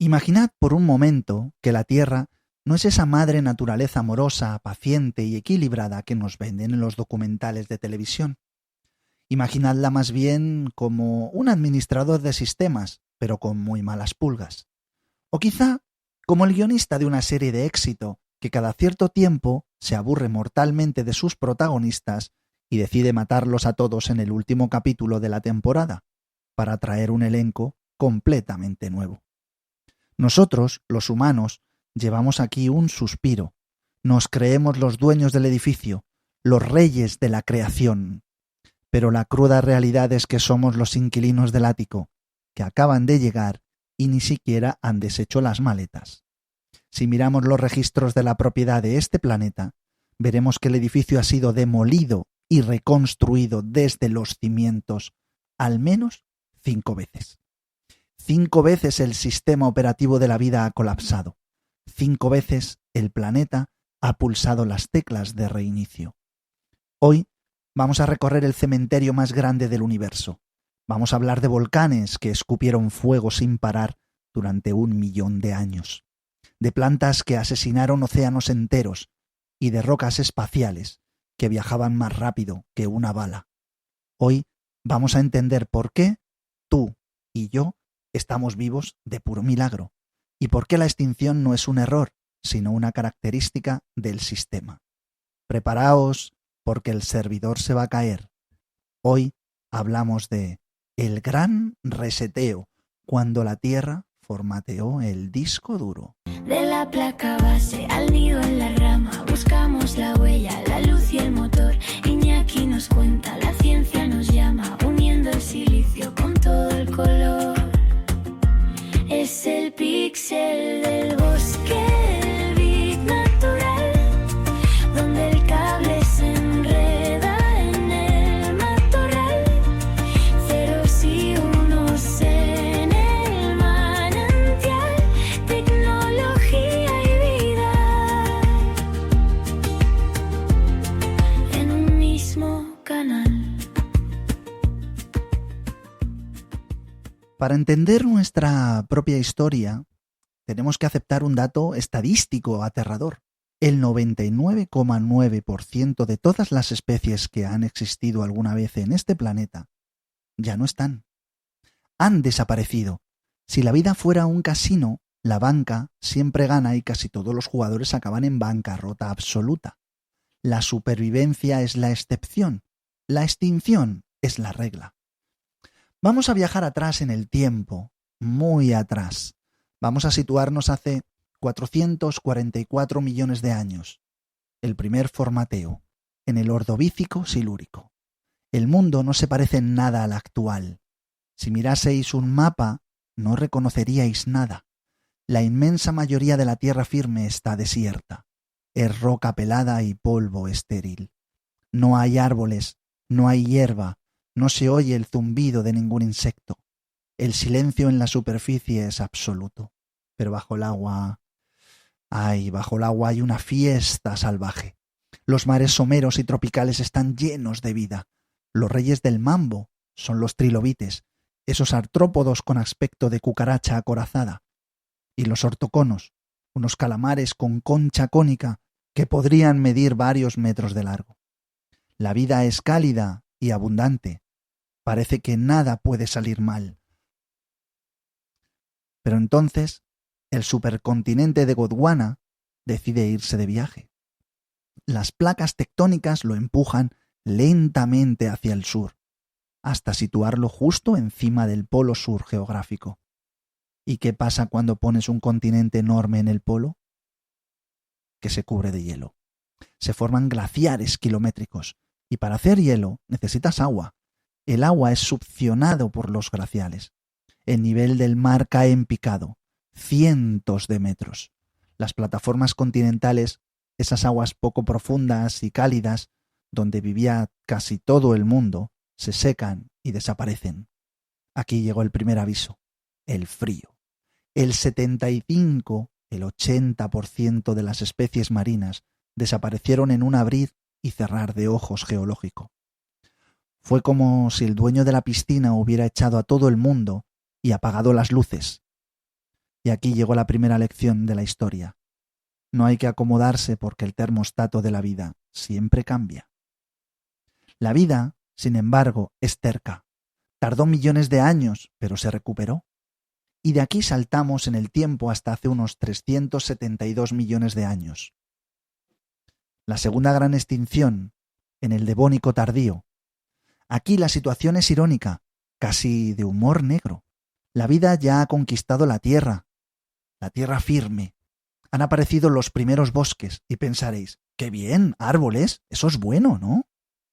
Imaginad por un momento que la Tierra no es esa madre naturaleza amorosa, paciente y equilibrada que nos venden en los documentales de televisión. Imaginadla más bien como un administrador de sistemas, pero con muy malas pulgas. O quizá como el guionista de una serie de éxito que cada cierto tiempo se aburre mortalmente de sus protagonistas y decide matarlos a todos en el último capítulo de la temporada, para traer un elenco completamente nuevo. Nosotros, los humanos, llevamos aquí un suspiro. Nos creemos los dueños del edificio, los reyes de la creación. Pero la cruda realidad es que somos los inquilinos del ático, que acaban de llegar y ni siquiera han deshecho las maletas. Si miramos los registros de la propiedad de este planeta, veremos que el edificio ha sido demolido y reconstruido desde los cimientos al menos 5 veces. 5 veces el sistema operativo de la vida ha colapsado. 5 veces el planeta ha pulsado las teclas de reinicio. Hoy vamos a recorrer el cementerio más grande del universo. Vamos a hablar de volcanes que escupieron fuego sin parar durante 1 millón de años, de plantas que asesinaron océanos enteros y de rocas espaciales que viajaban más rápido que una bala. Hoy vamos a entender por qué tú y yo estamos vivos de puro milagro y por qué la extinción no es un error, sino una característica del sistema. Preparaos, porque el servidor se va a caer. Hoy hablamos de el gran reseteo, cuando la Tierra formateó el disco duro. De la placa base al nido en la rama, buscamos la huella, la luz y el motor. Iñaki nos cuenta, la ciencia nos llama, uniendo el silicio con todo el color. Es el píxel del bosque, el bit natural, donde el cable se enreda en el matorral. Ceros y unos en el manantial, tecnología y vida en un mismo canal. Para entender nuestra propia historia, tenemos que aceptar un dato estadístico aterrador. El 99,9% de todas las especies que han existido alguna vez en este planeta ya no están. Han desaparecido. Si la vida fuera un casino, la banca siempre gana y casi todos los jugadores acaban en bancarrota absoluta. La supervivencia es la excepción. La extinción es la regla. Vamos a viajar atrás en el tiempo, muy atrás. Vamos a situarnos hace 444 millones de años. El primer formateo, en el Ordovícico silúrico. El mundo no se parece en nada al actual. Si miraseis un mapa, no reconoceríais nada. La inmensa mayoría de la tierra firme está desierta. Es roca pelada y polvo estéril. No hay árboles, no hay hierba. No se oye el zumbido de ningún insecto. El silencio en la superficie es absoluto. Pero bajo el agua hay una fiesta salvaje. Los mares someros y tropicales están llenos de vida. Los reyes del mambo son los trilobites, esos artrópodos con aspecto de cucaracha acorazada. Y los ortoconos, unos calamares con concha cónica que podrían medir varios metros de largo. La vida es cálida y abundante. Parece que nada puede salir mal. Pero entonces, el supercontinente de Gondwana decide irse de viaje. Las placas tectónicas lo empujan lentamente hacia el sur, hasta situarlo justo encima del polo sur geográfico. ¿Y qué pasa cuando pones un continente enorme en el polo? Que se cubre de hielo. Se forman glaciares kilométricos, y para hacer hielo necesitas agua. El agua es succionado por los glaciares. El nivel del mar cae en picado, cientos de metros. Las plataformas continentales, esas aguas poco profundas y cálidas, donde vivía casi todo el mundo, se secan y desaparecen. Aquí llegó el primer aviso, el frío. El 75, el 80% de las especies marinas desaparecieron en un abrir y cerrar de ojos geológico. Fue como si el dueño de la piscina hubiera echado a todo el mundo y apagado las luces. Y aquí llegó la primera lección de la historia. No hay que acomodarse porque el termostato de la vida siempre cambia. La vida, sin embargo, es terca. Tardó millones de años, pero se recuperó. Y de aquí saltamos en el tiempo hasta hace unos 372 millones de años. La segunda gran extinción, en el Devónico tardío. Aquí la situación es irónica, casi de humor negro. La vida ya ha conquistado la tierra firme. Han aparecido los primeros bosques y pensaréis, ¡qué bien! Árboles, eso es bueno, ¿no?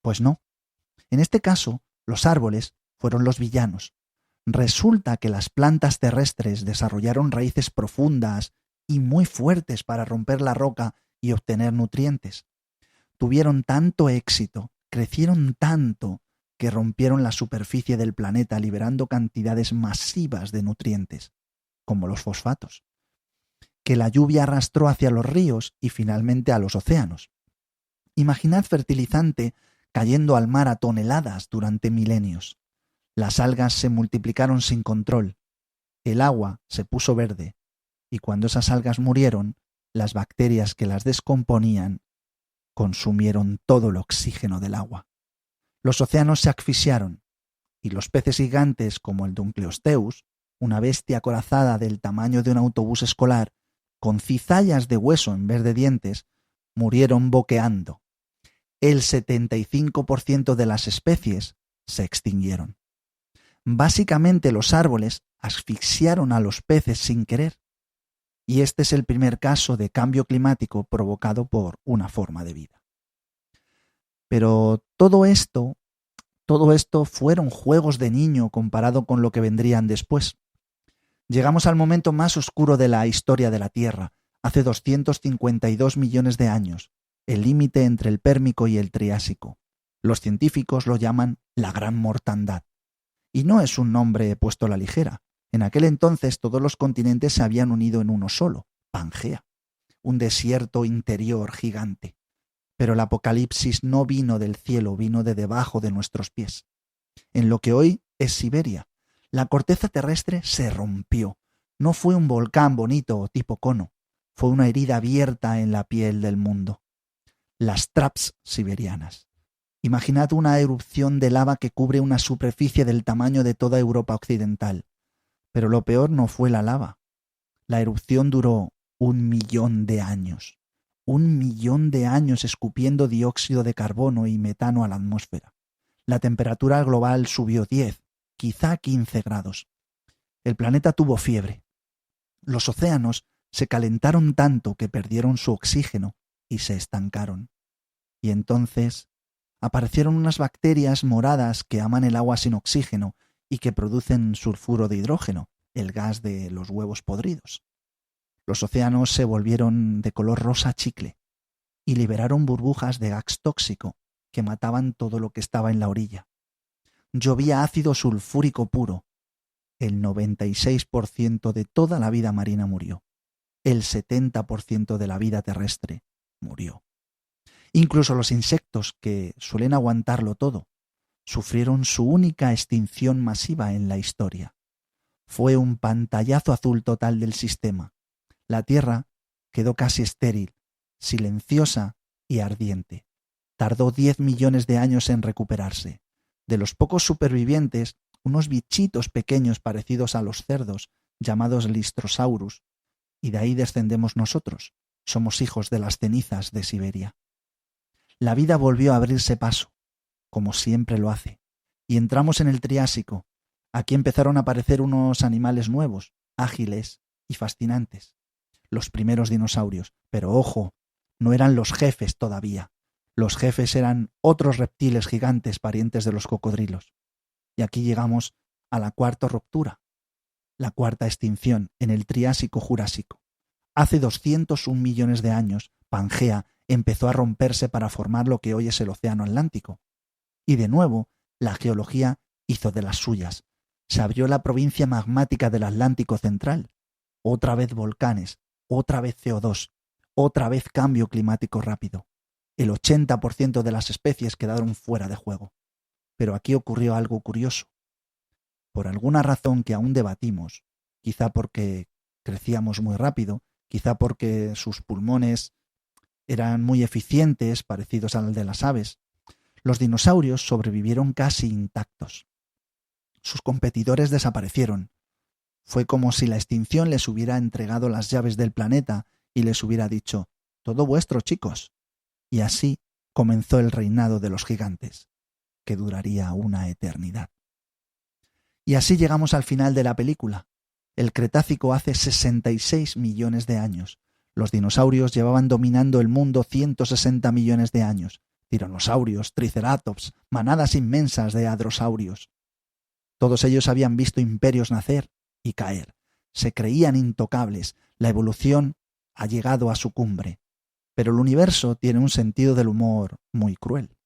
Pues no. En este caso, los árboles fueron los villanos. Resulta que las plantas terrestres desarrollaron raíces profundas y muy fuertes para romper la roca y obtener nutrientes. Tuvieron tanto éxito, crecieron tanto, que rompieron la superficie del planeta liberando cantidades masivas de nutrientes, como los fosfatos, que la lluvia arrastró hacia los ríos y finalmente a los océanos. Imaginad fertilizante cayendo al mar a toneladas durante milenios. Las algas se multiplicaron sin control, el agua se puso verde, y cuando esas algas murieron, las bacterias que las descomponían consumieron todo el oxígeno del agua. Los océanos se asfixiaron, y los peces gigantes como el Dunkleosteus, una bestia acorazada del tamaño de un autobús escolar, con cizallas de hueso en vez de dientes, murieron boqueando. El 75% de las especies se extinguieron. Básicamente los árboles asfixiaron a los peces sin querer. Y este es el primer caso de cambio climático provocado por una forma de vida. Pero todo esto fueron juegos de niño comparado con lo que vendrían después. Llegamos al momento más oscuro de la historia de la Tierra, hace 252 millones de años, el límite entre el Pérmico y el Triásico. Los científicos lo llaman la Gran Mortandad. Y no es un nombre puesto a la ligera. En aquel entonces todos los continentes se habían unido en uno solo, Pangea, un desierto interior gigante. Pero el apocalipsis no vino del cielo, vino de debajo de nuestros pies. En lo que hoy es Siberia, la corteza terrestre se rompió. No fue un volcán bonito o tipo cono, fue una herida abierta en la piel del mundo. Las traps siberianas. Imaginad una erupción de lava que cubre una superficie del tamaño de toda Europa occidental. Pero lo peor no fue la lava. La erupción duró 1.000.000 de años. 1.000.000 de años escupiendo dióxido de carbono y metano a la atmósfera. La temperatura global subió 10, quizá 15 grados. El planeta tuvo fiebre. Los océanos se calentaron tanto que perdieron su oxígeno y se estancaron. Y entonces aparecieron unas bacterias moradas que aman el agua sin oxígeno y que producen sulfuro de hidrógeno, el gas de los huevos podridos. Los océanos se volvieron de color rosa chicle y liberaron burbujas de gas tóxico que mataban todo lo que estaba en la orilla. Llovía ácido sulfúrico puro. El 96% de toda la vida marina murió. El 70% de la vida terrestre murió. Incluso los insectos, que suelen aguantarlo todo, sufrieron su única extinción masiva en la historia. Fue un pantallazo azul total del sistema. La Tierra quedó casi estéril, silenciosa y ardiente. Tardó 10 millones de años en recuperarse. De los pocos supervivientes, unos bichitos pequeños parecidos a los cerdos, llamados Lystrosaurus, y de ahí descendemos nosotros. Somos hijos de las cenizas de Siberia. La vida volvió a abrirse paso, como siempre lo hace, y entramos en el Triásico. Aquí empezaron a aparecer unos animales nuevos, ágiles y fascinantes. Los primeros dinosaurios. Pero ojo, no eran los jefes todavía. Los jefes eran otros reptiles gigantes parientes de los cocodrilos. Y aquí llegamos a la cuarta ruptura, la cuarta extinción en el Triásico-Jurásico. Hace 201 millones de años, Pangea empezó a romperse para formar lo que hoy es el Océano Atlántico. Y de nuevo, la geología hizo de las suyas. Se abrió la provincia magmática del Atlántico Central. Otra vez volcanes, otra vez CO2, otra vez cambio climático rápido. El 80% de las especies quedaron fuera de juego. Pero aquí ocurrió algo curioso. Por alguna razón que aún debatimos, quizá porque crecíamos muy rápido, quizá porque sus pulmones eran muy eficientes, parecidos al de las aves. Los dinosaurios sobrevivieron casi intactos. Sus competidores desaparecieron. Fue como si la extinción les hubiera entregado las llaves del planeta y les hubiera dicho: todo vuestro, chicos. Y así comenzó el reinado de los gigantes, que duraría una eternidad. Y así llegamos al final de la película. El Cretácico hace 66 millones de años. Los dinosaurios llevaban dominando el mundo 160 millones de años. Tiranosaurios, triceratops, manadas inmensas de hadrosaurios. Todos ellos habían visto imperios nacer y caer. Se creían intocables. La evolución ha llegado a su cumbre. Pero el universo tiene un sentido del humor muy cruel.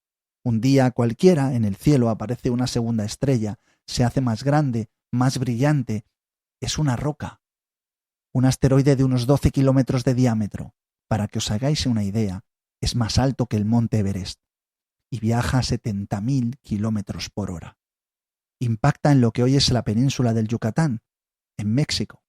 Un día cualquiera en el cielo aparece una segunda estrella, se hace más grande, más brillante. Es una roca. Un asteroide de unos 12 kilómetros de diámetro. Para que os hagáis una idea, es más alto que el monte Everest y viaja a 70.000 kilómetros por hora. Impacta en lo que hoy es la península del Yucatán, en México.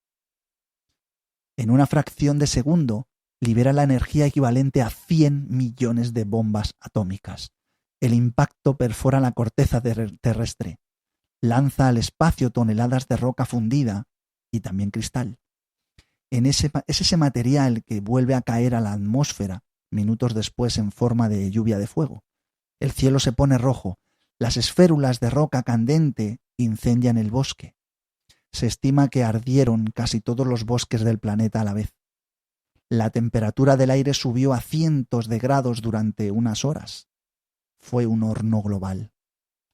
En una fracción de segundo, libera la energía equivalente a 100 millones de bombas atómicas. El impacto perfora la corteza terrestre. Lanza al espacio toneladas de roca fundida y también cristal. Es ese material que vuelve a caer a la atmósfera minutos después en forma de lluvia de fuego. El cielo se pone rojo. Las esférulas de roca candente incendian el bosque. Se estima que ardieron casi todos los bosques del planeta a la vez. La temperatura del aire subió a cientos de grados durante unas horas. Fue un horno global.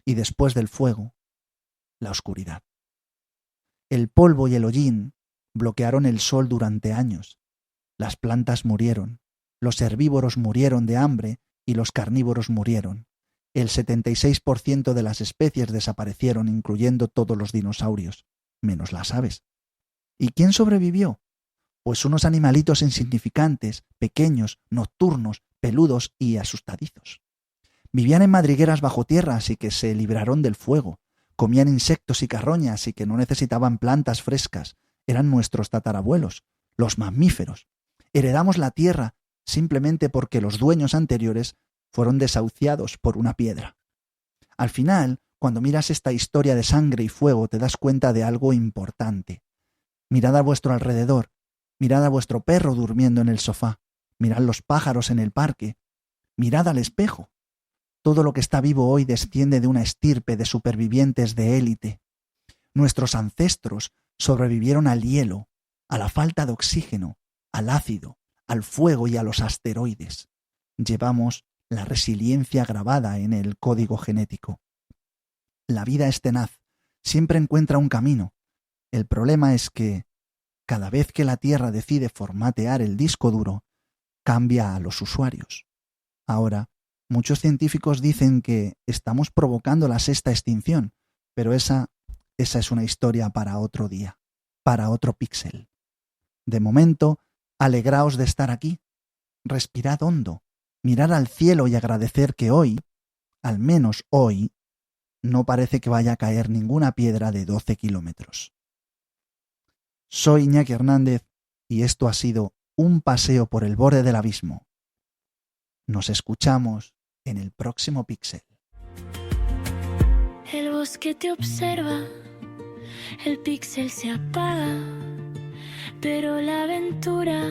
Y después del fuego, la oscuridad. El polvo y el hollín bloquearon el sol durante años. Las plantas murieron, los herbívoros murieron de hambre y los carnívoros murieron. El 76% de las especies desaparecieron, incluyendo todos los dinosaurios, menos las aves. ¿Y quién sobrevivió? Pues unos animalitos insignificantes, pequeños, nocturnos, peludos y asustadizos. Vivían en madrigueras bajo tierra, así que se libraron del fuego. Comían insectos y carroñas y que no necesitaban plantas frescas. Eran nuestros tatarabuelos, los mamíferos. Heredamos la tierra simplemente porque los dueños anteriores fueron desahuciados por una piedra. Al final, cuando miras esta historia de sangre y fuego, te das cuenta de algo importante. Mirad a vuestro alrededor, mirad a vuestro perro durmiendo en el sofá, mirad los pájaros en el parque, mirad al espejo. Todo lo que está vivo hoy desciende de una estirpe de supervivientes de élite. Nuestros ancestros sobrevivieron al hielo, a la falta de oxígeno, al ácido, al fuego y a los asteroides. Llevamos la resiliencia grabada en el código genético. La vida es tenaz, siempre encuentra un camino. El problema es que, cada vez que la Tierra decide formatear el disco duro, cambia a los usuarios. Ahora, muchos científicos dicen que estamos provocando la sexta extinción, pero esa es una historia para otro día, para otro píxel. De momento, alegraos de estar aquí. Respirad hondo, mirad al cielo y agradecer que hoy, al menos hoy, no parece que vaya a caer ninguna piedra de 12 kilómetros. Soy Iñaki Hernández y esto ha sido un paseo por el borde del abismo. Nos escuchamos en el próximo píxel. El bosque te observa, el píxel se apaga, pero la aventura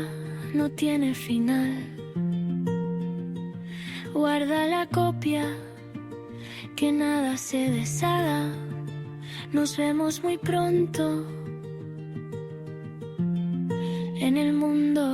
no tiene final. Guarda la copia, que nada se deshaga. Nos vemos muy pronto en el mundo